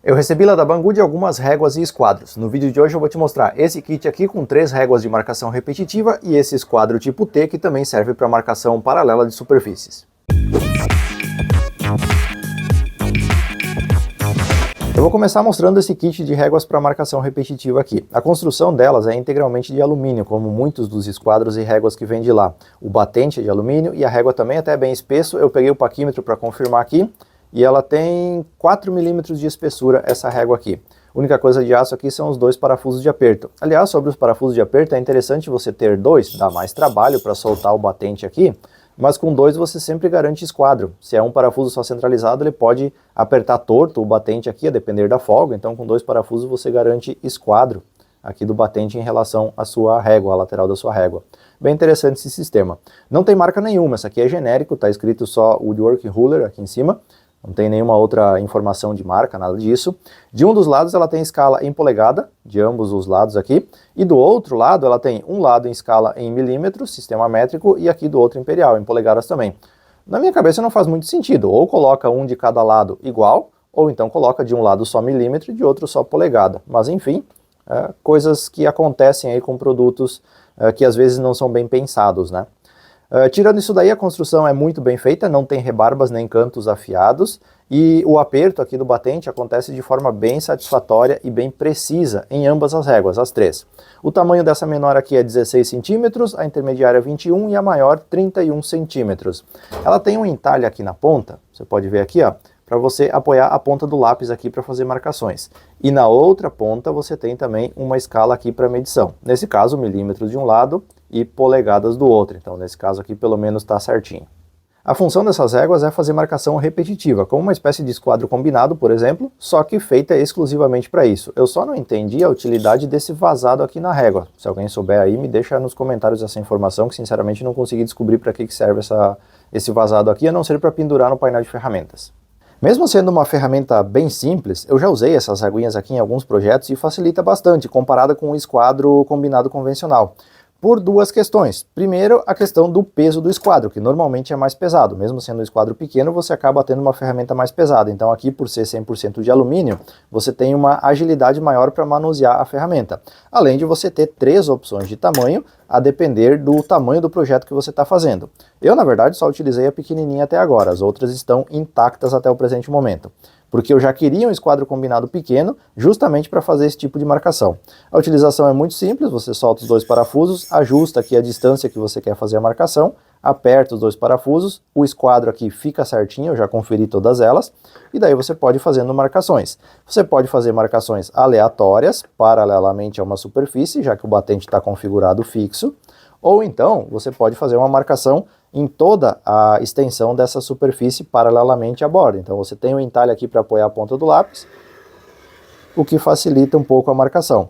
Eu recebi lá da Banggood algumas réguas e esquadros. No vídeo de hoje eu vou te mostrar esse kit aqui com 3 réguas de marcação repetitiva e esse esquadro tipo T que também serve para marcação paralela de superfícies. Eu vou começar mostrando esse kit de réguas para marcação repetitiva aqui. A construção delas é integralmente de alumínio, como muitos dos esquadros e réguas que vem de lá. O batente é de alumínio e a régua também até é bem espesso. Eu peguei o paquímetro para confirmar aqui. E ela tem 4 milímetros de espessura, essa régua aqui. A única coisa de aço aqui são os 2 parafusos de aperto. Aliás, sobre os parafusos de aperto, é interessante você ter 2, dá mais trabalho para soltar o batente aqui, mas com 2 você sempre garante esquadro. Se é um parafuso só centralizado, ele pode apertar torto o batente aqui, a depender da folga, então com 2 parafusos você garante esquadro aqui do batente em relação à sua régua, à lateral da sua régua. Bem interessante esse sistema. Não tem marca nenhuma, essa aqui é genérico, está escrito só Woodwork Ruler aqui em cima. Não tem nenhuma outra informação de marca, nada disso. De um dos lados ela tem escala em polegada, de ambos os lados aqui. E do outro lado ela tem um lado em escala em milímetros, sistema métrico, e aqui do outro imperial, em polegadas também. Na minha cabeça não faz muito sentido, ou coloca um de cada lado igual, ou então coloca de um lado só milímetro e de outro só polegada. Mas enfim, coisas que acontecem aí com produtos que às vezes não são bem pensados, né? Tirando isso daí, a construção é muito bem feita, não tem rebarbas nem cantos afiados e o aperto aqui do batente acontece de forma bem satisfatória e bem precisa em ambas as réguas, as 3. O tamanho dessa menor aqui é 16 centímetros, a intermediária 21 e a maior 31 centímetros. Ela tem um entalhe aqui na ponta, você pode ver aqui, ó, para você apoiar a ponta do lápis aqui para fazer marcações. E na outra ponta você tem também uma escala aqui para medição. Nesse caso, milímetros de um lado e polegadas do outro. Então, nesse caso aqui, pelo menos está certinho. A função dessas réguas é fazer marcação repetitiva, como uma espécie de esquadro combinado, por exemplo, só que feita exclusivamente para isso. Eu só não entendi a utilidade desse vazado aqui na régua. Se alguém souber aí, me deixa nos comentários essa informação, que sinceramente não consegui descobrir para que serve esse vazado aqui, a não ser para pendurar no painel de ferramentas. Mesmo sendo uma ferramenta bem simples, eu já usei essas reguinhas aqui em alguns projetos e facilita bastante, comparada com o esquadro combinado convencional. Por 2 questões. Primeiro, a questão do peso do esquadro, que normalmente é mais pesado. Mesmo sendo um esquadro pequeno, você acaba tendo uma ferramenta mais pesada. Então aqui, por ser 100% de alumínio, você tem uma agilidade maior para manusear a ferramenta. Além de você ter 3 opções de tamanho, a depender do tamanho do projeto que você está fazendo. Eu, na verdade, só utilizei a pequenininha até agora. As outras estão intactas até o presente momento, porque eu já queria um esquadro combinado pequeno, justamente para fazer esse tipo de marcação. A utilização é muito simples, você solta os 2 parafusos, ajusta aqui a distância que você quer fazer a marcação, aperta os 2 parafusos, o esquadro aqui fica certinho, eu já conferi todas elas, e daí você pode ir fazendo marcações. Você pode fazer marcações aleatórias, paralelamente a uma superfície, já que o batente está configurado fixo, ou então você pode fazer uma marcação em toda a extensão dessa superfície paralelamente à borda. Então você tem um entalhe aqui para apoiar a ponta do lápis, o que facilita um pouco a marcação.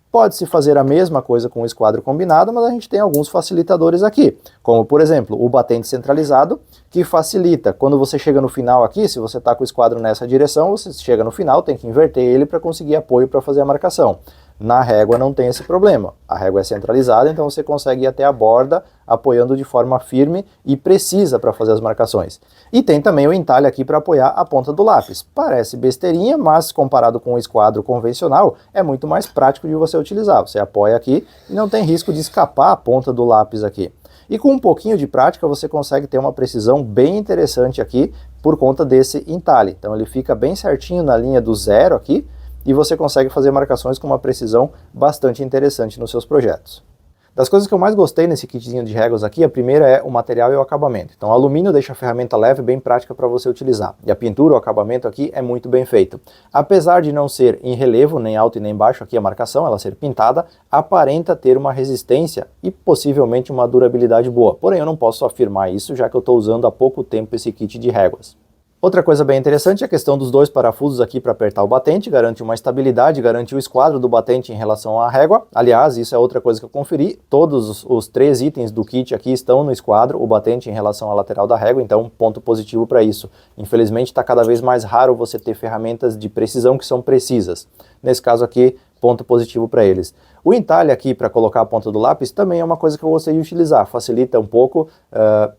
Pode-se fazer a mesma coisa com o esquadro combinado, mas a gente tem alguns facilitadores aqui, como por exemplo o batente centralizado, que facilita. Quando você chega no final aqui, se você está com o esquadro nessa direção, você chega no final, tem que inverter ele para conseguir apoio para fazer a marcação. Na régua não tem esse problema, a régua é centralizada, então você consegue ir até a borda apoiando de forma firme e precisa para fazer as marcações. E tem também o entalhe aqui para apoiar a ponta do lápis. Parece besteirinha, mas comparado com o esquadro convencional, é muito mais prático de você utilizar. Você apoia aqui e não tem risco de escapar a ponta do lápis aqui. E com um pouquinho de prática você consegue ter uma precisão bem interessante aqui por conta desse entalhe. Então ele fica bem certinho na linha do 0 aqui, e você consegue fazer marcações com uma precisão bastante interessante nos seus projetos. Das coisas que eu mais gostei nesse kitzinho de réguas aqui, a primeira é o material e o acabamento. Então o alumínio deixa a ferramenta leve e bem prática para você utilizar. E a pintura, o acabamento aqui é muito bem feito. Apesar de não ser em relevo, nem alto e nem baixo aqui a marcação, ela ser pintada, aparenta ter uma resistência e possivelmente uma durabilidade boa. Porém eu não posso afirmar isso, já que eu estou usando há pouco tempo esse kit de réguas. Outra coisa bem interessante é a questão dos 2 parafusos aqui para apertar o batente, garante uma estabilidade, garante o esquadro do batente em relação à régua. Aliás, isso é outra coisa que eu conferi, todos os 3 itens do kit aqui estão no esquadro, o batente em relação à lateral da régua, então ponto positivo para isso. Infelizmente está cada vez mais raro você ter ferramentas de precisão que são precisas. Nesse caso aqui, ponto positivo para eles. O entalhe aqui para colocar a ponta do lápis também é uma coisa que eu gostei de utilizar, facilita um pouco,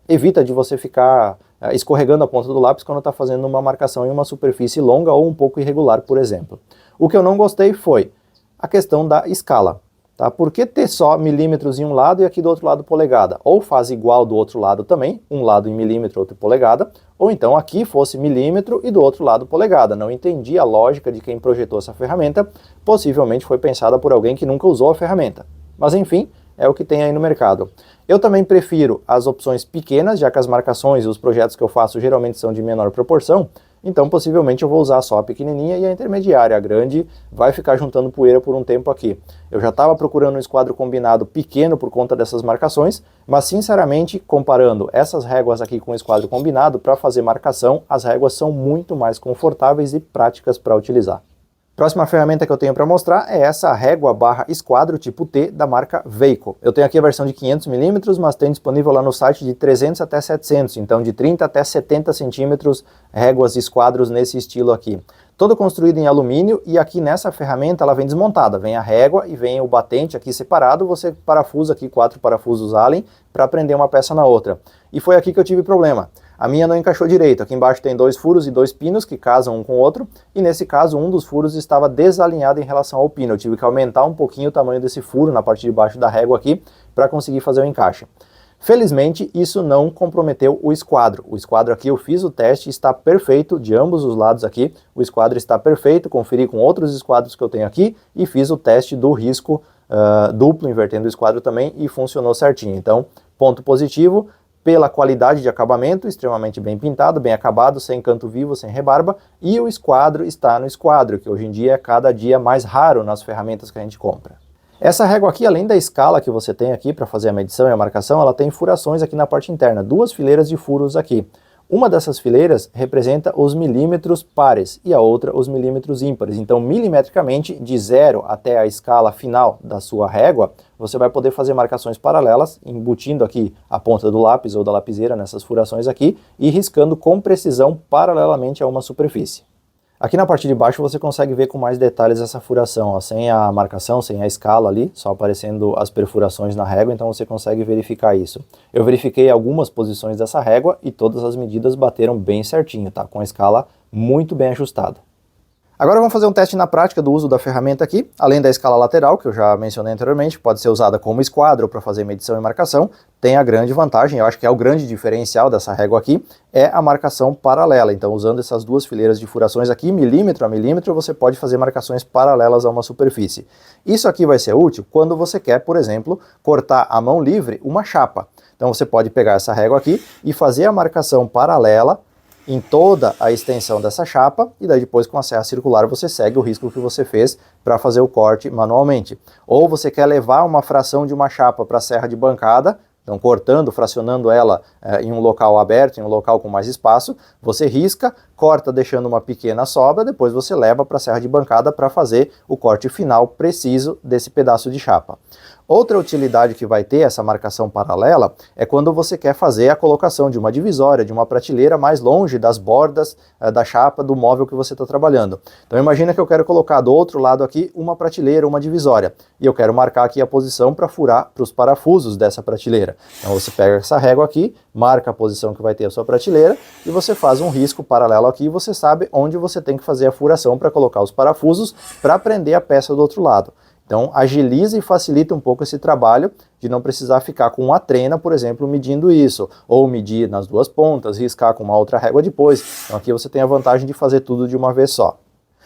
evita de você ficar escorregando a ponta do lápis quando está fazendo uma marcação em uma superfície longa ou um pouco irregular, por exemplo. O que eu não gostei foi a questão da escala. Tá? Por que ter só milímetros em um lado e aqui do outro lado polegada? Ou faz igual do outro lado também, um lado em milímetro, outro em polegada, ou então aqui fosse milímetro e do outro lado polegada. Não entendi a lógica de quem projetou essa ferramenta, possivelmente foi pensada por alguém que nunca usou a ferramenta. Mas enfim, é o que tem aí no mercado. Eu também prefiro as opções pequenas, já que as marcações e os projetos que eu faço geralmente são de menor proporção, então possivelmente eu vou usar só a pequenininha e a intermediária, a grande vai ficar juntando poeira por um tempo aqui. Eu já estava procurando um esquadro combinado pequeno por conta dessas marcações, mas sinceramente, comparando essas réguas aqui com o esquadro combinado, para fazer marcação, as réguas são muito mais confortáveis e práticas para utilizar. Próxima ferramenta que eu tenho para mostrar é essa régua barra esquadro tipo T da marca Veiko. Eu tenho aqui a versão de 500 mm, mas tem disponível lá no site de 300 até 700, então de 30 até 70 centímetros réguas e esquadros nesse estilo aqui. Todo construído em alumínio e aqui nessa ferramenta ela vem desmontada, vem a régua e vem o batente aqui separado, você parafusa aqui 4 parafusos Allen para prender uma peça na outra. E foi aqui que eu tive problema. A minha não encaixou direito, aqui embaixo tem 2 furos e 2 pinos que casam um com o outro, e nesse caso um dos furos estava desalinhado em relação ao pino, eu tive que aumentar um pouquinho o tamanho desse furo na parte de baixo da régua aqui, para conseguir fazer o encaixe. Felizmente isso não comprometeu o esquadro aqui eu fiz o teste, está perfeito de ambos os lados aqui, o esquadro está perfeito, conferi com outros esquadros que eu tenho aqui, e fiz o teste do risco duplo, invertendo o esquadro também, e funcionou certinho. Então, ponto positivo, pela qualidade de acabamento, extremamente bem pintado, bem acabado, sem canto vivo, sem rebarba, e o esquadro está no esquadro, que hoje em dia é cada dia mais raro nas ferramentas que a gente compra. Essa régua aqui, além da escala que você tem aqui para fazer a medição e a marcação, ela tem furações aqui na parte interna, 2 fileiras de furos aqui. Uma dessas fileiras representa os milímetros pares e a outra os milímetros ímpares. Então, milimetricamente, de 0 até a escala final da sua régua, você vai poder fazer marcações paralelas, embutindo aqui a ponta do lápis ou da lapiseira nessas furações aqui e riscando com precisão paralelamente a uma superfície. Aqui na parte de baixo você consegue ver com mais detalhes essa furação, ó, sem a marcação, sem a escala ali, só aparecendo as perfurações na régua, então você consegue verificar isso. Eu verifiquei algumas posições dessa régua e todas as medidas bateram bem certinho, tá? Com a escala muito bem ajustada. Agora vamos fazer um teste na prática do uso da ferramenta aqui. Além da escala lateral, que eu já mencionei anteriormente, pode ser usada como esquadro para fazer medição e marcação, tem a grande vantagem, eu acho que é o grande diferencial dessa régua aqui, é a marcação paralela. Então, usando essas 2 fileiras de furações aqui, milímetro a milímetro, você pode fazer marcações paralelas a uma superfície. Isso aqui vai ser útil quando você quer, por exemplo, cortar à mão livre uma chapa. Então, você pode pegar essa régua aqui e fazer a marcação paralela em toda a extensão dessa chapa, e daí depois com a serra circular você segue o risco que você fez para fazer o corte manualmente. Ou você quer levar uma fração de uma chapa para a serra de bancada, então cortando, fracionando ela em um local aberto, em um local com mais espaço, você risca, corta deixando uma pequena sobra, depois você leva para a serra de bancada para fazer o corte final preciso desse pedaço de chapa. Outra utilidade que vai ter essa marcação paralela é quando você quer fazer a colocação de uma divisória, de uma prateleira mais longe das bordas da chapa do móvel que você está trabalhando. Então imagina que eu quero colocar do outro lado aqui uma prateleira, uma divisória, e eu quero marcar aqui a posição para furar para os parafusos dessa prateleira. Então você pega essa régua aqui, marca a posição que vai ter a sua prateleira e você faz um risco paralelo aqui e você sabe onde você tem que fazer a furação para colocar os parafusos para prender a peça do outro lado. Então agiliza e facilita um pouco esse trabalho de não precisar ficar com uma trena, por exemplo, medindo isso, ou medir nas 2 pontas, riscar com uma outra régua depois. Então aqui você tem a vantagem de fazer tudo de uma vez só.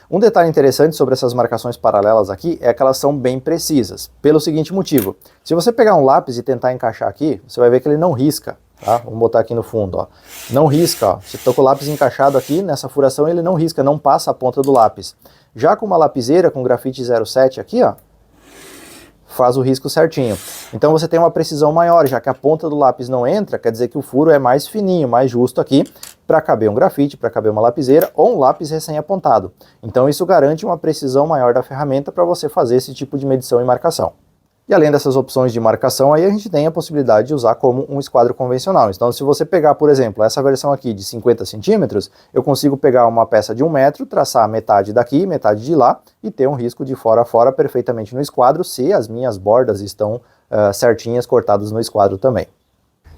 Um detalhe interessante sobre essas marcações paralelas aqui é que elas são bem precisas, pelo seguinte motivo. Se você pegar um lápis e tentar encaixar aqui, você vai ver que ele não risca, tá? Vamos botar aqui no fundo, ó. Não risca, ó. Se estou com o lápis encaixado aqui, nessa furação ele não risca, não passa a ponta do lápis. Já com uma lapiseira com grafite 07 aqui, ó, faz o risco certinho. Então você tem uma precisão maior, já que a ponta do lápis não entra, quer dizer que o furo é mais fininho, mais justo aqui, para caber um grafite, para caber uma lapiseira ou um lápis recém-apontado. Então isso garante uma precisão maior da ferramenta para você fazer esse tipo de medição e marcação. E além dessas opções de marcação, aí a gente tem a possibilidade de usar como um esquadro convencional. Então, se você pegar, por exemplo, essa versão aqui de 50 centímetros, eu consigo pegar uma peça de 1 metro, traçar metade daqui, metade de lá, e ter um risco de fora a fora perfeitamente no esquadro, se as minhas bordas estão certinhas, cortadas no esquadro também.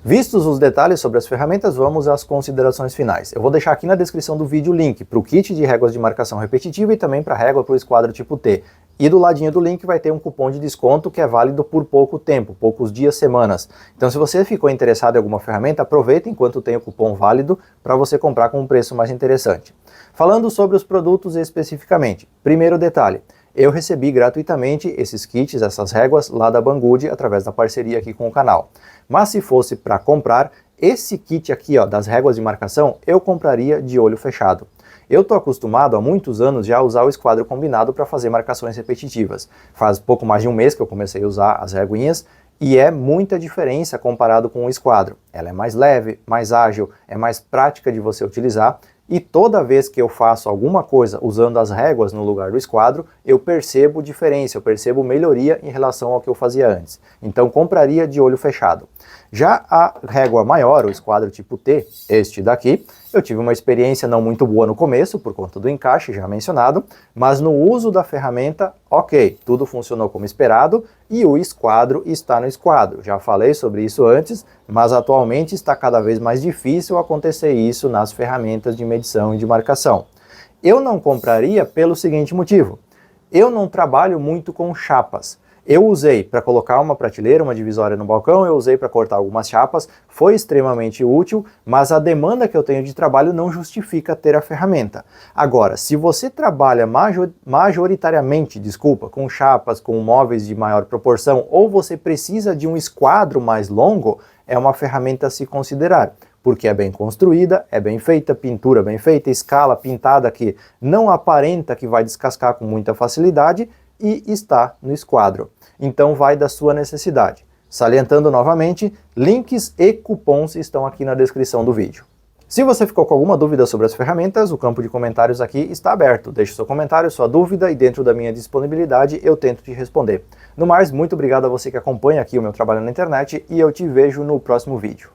Vistos os detalhes sobre as ferramentas, vamos às considerações finais. Eu vou deixar aqui na descrição do vídeo o link para o kit de réguas de marcação repetitiva e também para a régua para o esquadro tipo T. E do ladinho do link vai ter um cupom de desconto que é válido por pouco tempo, poucos dias, semanas. Então se você ficou interessado em alguma ferramenta, aproveita enquanto tem o cupom válido para você comprar com um preço mais interessante. Falando sobre os produtos especificamente, primeiro detalhe. Eu recebi gratuitamente esses kits, essas réguas, lá da Banggood, através da parceria aqui com o canal. Mas se fosse para comprar, esse kit aqui, ó, das réguas de marcação, eu compraria de olho fechado. Eu estou acostumado há muitos anos já a usar o esquadro combinado para fazer marcações repetitivas. Faz pouco mais de um mês que eu comecei a usar as réguinhas e é muita diferença comparado com o esquadro. Ela é mais leve, mais ágil, é mais prática de você utilizar. E toda vez que eu faço alguma coisa usando as réguas no lugar do esquadro, eu percebo diferença, eu percebo melhoria em relação ao que eu fazia antes. Então compraria de olho fechado. Já a régua maior, o esquadro tipo T, este daqui, eu tive uma experiência não muito boa no começo, por conta do encaixe já mencionado, mas no uso da ferramenta, ok, tudo funcionou como esperado e o esquadro está no esquadro. Já falei sobre isso antes, mas atualmente está cada vez mais difícil acontecer isso nas ferramentas de medição e de marcação. Eu não compraria pelo seguinte motivo: eu não trabalho muito com chapas. Eu usei para colocar uma prateleira, uma divisória no balcão, eu usei para cortar algumas chapas, foi extremamente útil, mas a demanda que eu tenho de trabalho não justifica ter a ferramenta. Agora, se você trabalha majoritariamente, com chapas, com móveis de maior proporção, ou você precisa de um esquadro mais longo, é uma ferramenta a se considerar. Porque é bem construída, é bem feita, pintura bem feita, escala pintada que não aparenta que vai descascar com muita facilidade e está no esquadro. Então vai da sua necessidade. Salientando novamente, links e cupons estão aqui na descrição do vídeo. Se você ficou com alguma dúvida sobre as ferramentas, o campo de comentários aqui está aberto. Deixe seu comentário, sua dúvida e dentro da minha disponibilidade eu tento te responder. No mais, muito obrigado a você que acompanha aqui o meu trabalho na internet e eu te vejo no próximo vídeo.